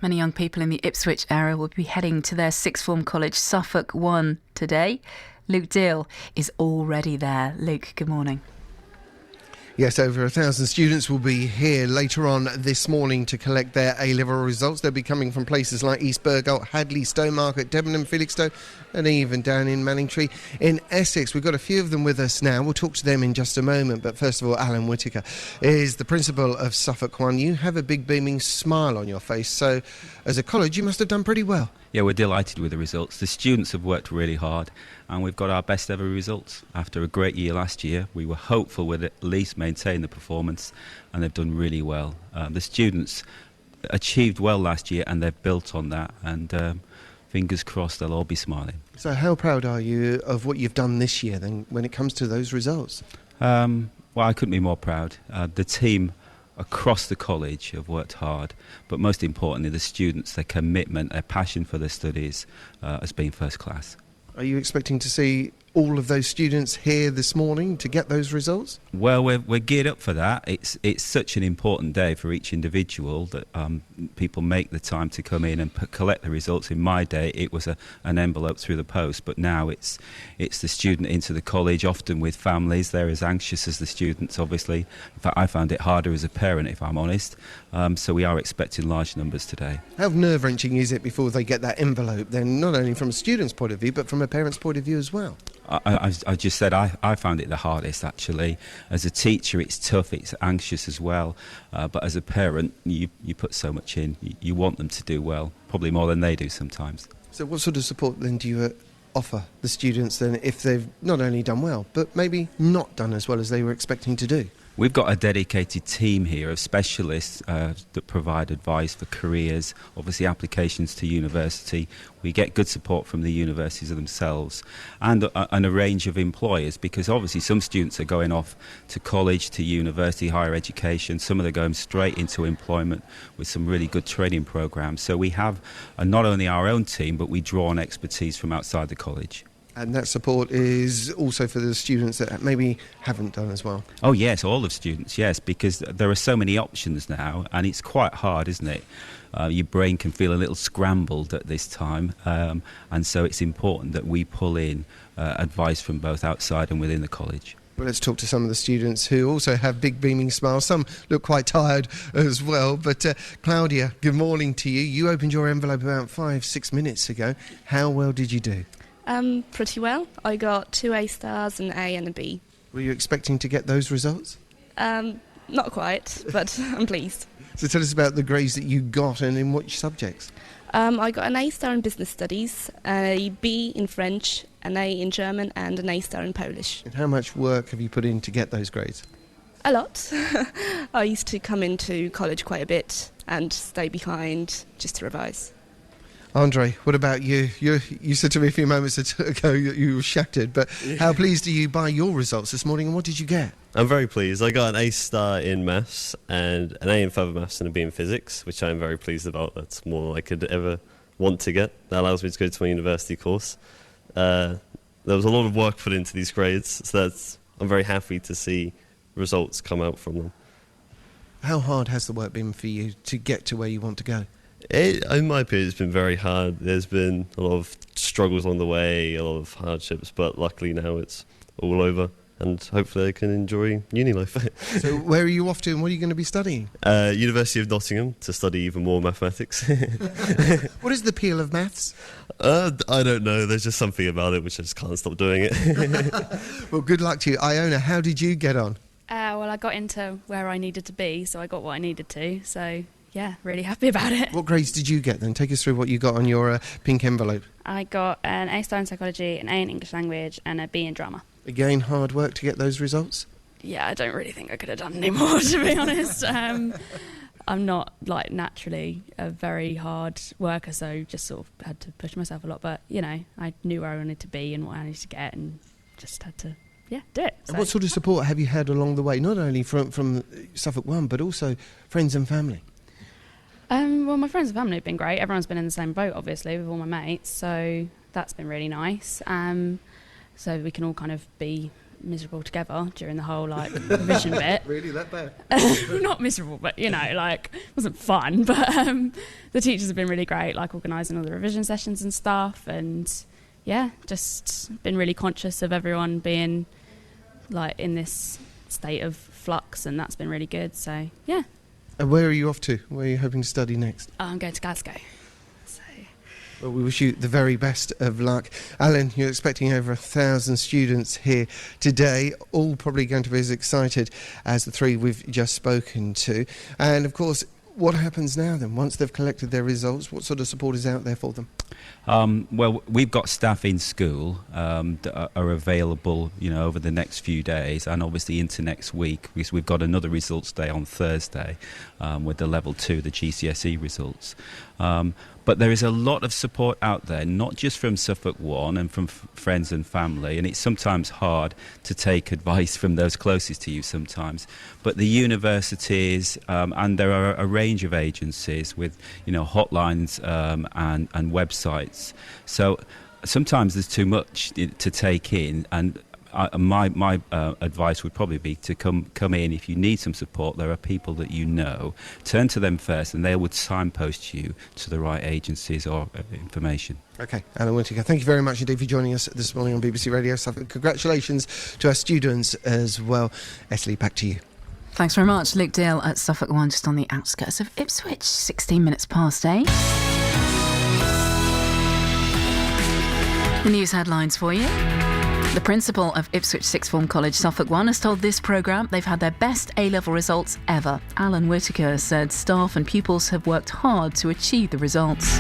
Many young people in the Ipswich area will be heading to their sixth form college, Suffolk 1, today. Luke Deal is already there. Luke, good morning. Yes, over 1,000 students will be here later on this morning to collect their A-level results. They'll be coming from places like East Burgolt, Hadley, Stowmarket, Debenham, Felixstowe, and even down in Manningtree in Essex. We've got a few of them with us now. We'll talk to them in just a moment. But first of all, Alan Whittaker is the principal of Suffolk 1. You have a big beaming smile on your face, so as a college you must have done pretty well. Yeah, we're delighted with the results. The students have worked really hard and we've got our best ever results. After a great year last year, we were hopeful we'd at least maintain the performance, and they've done really well. The students achieved well last year and they've built on that, and fingers crossed they'll all be smiling. So how proud are you of what you've done this year then when it comes to those results? Well, I couldn't be more proud. The team across the college have worked hard, but most importantly the students, their commitment, their passion for their studies has been first class. Are you expecting to see all of those students here this morning to get those results? Well, we're geared up for that. It's such an important day for each individual that people make the time to come in and collect the results. In my day, it was an envelope through the post, but now it's the student into the college, often with families. They're as anxious as the students, obviously. In fact, I found it harder as a parent, if I'm honest. So we are expecting large numbers today. How nerve-wracking is it before they get that envelope, then, not only from a student's point of view, but from a parent's point of view as well? I just said I found it the hardest, actually. As a teacher, it's tough, it's anxious as well. But as a parent, you put so much in. You want them to do well, probably more than they do sometimes. So what sort of support then do you offer the students then if they've not only done well, but maybe not done as well as they were expecting to do? We've got a dedicated team here of specialists that provide advice for careers, obviously applications to university. We get good support from the universities themselves and a range of employers, because obviously some students are going off to college, to university, higher education. Some of them are going straight into employment with some really good training programs. So we have not only our own team, but we draw on expertise from outside the college. And that support is also for the students that maybe haven't done as well? Oh yes, all of students, yes, because there are so many options now and it's quite hard, isn't it? Your brain can feel a little scrambled at this time, and so it's important that we pull in advice from both outside and within the college. Well, let's talk to some of the students who also have big beaming smiles. Some look quite tired as well. But Claudia, good morning to you. You opened your envelope about 5-6 minutes ago. How well did you do? Pretty well. I got 2 A stars, an A and a B. Were you expecting to get those results? Not quite, but I'm pleased. So tell us about the grades that you got and in which subjects. I got an A star in business studies, a B in French, an A in German and an A star in Polish. And how much work have you put in to get those grades? A lot. I used to come into college quite a bit and stay behind just to revise. Andre, what about you? You said to me a few moments ago you were shattered, but how pleased are you by your results this morning and what did you get? I'm very pleased. I got an A star in maths and an A in further maths and a B in physics, which I'm very pleased about. That's more than I could ever want to get. That allows me to go to my university course. There was a lot of work put into these grades, so I'm very happy to see results come out from them. How hard has the work been for you to get to where you want to go? In my opinion, it's been very hard. There's been a lot of struggles on the way, a lot of hardships, but luckily now it's all over and hopefully I can enjoy uni life. So where are you off to and what are you going to be studying? University of Nottingham to study even more mathematics. What is the appeal of maths? I don't know. There's just something about it which I just can't stop doing it. Well, good luck to you. Iona, how did you get on? Well, I got into where I needed to be, so I got what I needed to, so yeah, really happy about it. What grades did you get then? Take us through what you got on your pink envelope. I got an A star in psychology, an A in English language and a B in drama. Again, hard work to get those results? Yeah, I don't really think I could have done any more, to be honest. I'm not, naturally a very hard worker, so just sort of had to push myself a lot. But, I knew where I wanted to be and what I needed to get and just had to, do it. So. And what sort of support have you had along the way, not only from Suffolk 1, but also friends and family? Well, my friends and family have been great. Everyone's been in the same boat, obviously, with all my mates, so that's been really nice. So we can all kind of be miserable together during the whole like revision bit. Really, that bad? Not miserable, but like it wasn't fun. But the teachers have been really great, like organising all the revision sessions and stuff, and yeah, just been really conscious of everyone being like in this state of flux, and that's been really good. So yeah. And where are you off to? Where are you hoping to study next? I'm going to Glasgow. So Well, we wish you the very best of luck. Alan, you're expecting over 1,000 students here today, all probably going to be as excited as the three we've just spoken to. And of course, what happens now then? Once they've collected their results, what sort of support is out there for them? Well, we've got staff in school that are available, over the next few days, and obviously into next week, because we've got another results day on Thursday with the level 2, the GCSE results. But there is a lot of support out there, not just from Suffolk 1 and from friends and family, and it's sometimes hard to take advice from those closest to you sometimes, but the universities, and there are a range of agencies with, hotlines and websites. So sometimes there's too much to take in, and my advice would probably be to come in. If you need some support, there are people that turn to them first, and they would signpost you to the right agencies or information. Okay, Alan Whittaker, thank you very much indeed for joining us this morning on BBC Radio Suffolk. Congratulations to our students as well. Esley, back to you. Thanks very much. Luke Dale at Suffolk 1, just on the outskirts of Ipswich, 16 minutes past 8. The news headlines for you. The principal of Ipswich Sixth Form College Suffolk 1 has told this programme they've had their best A-level results ever. Alan Whittaker said staff and pupils have worked hard to achieve the results.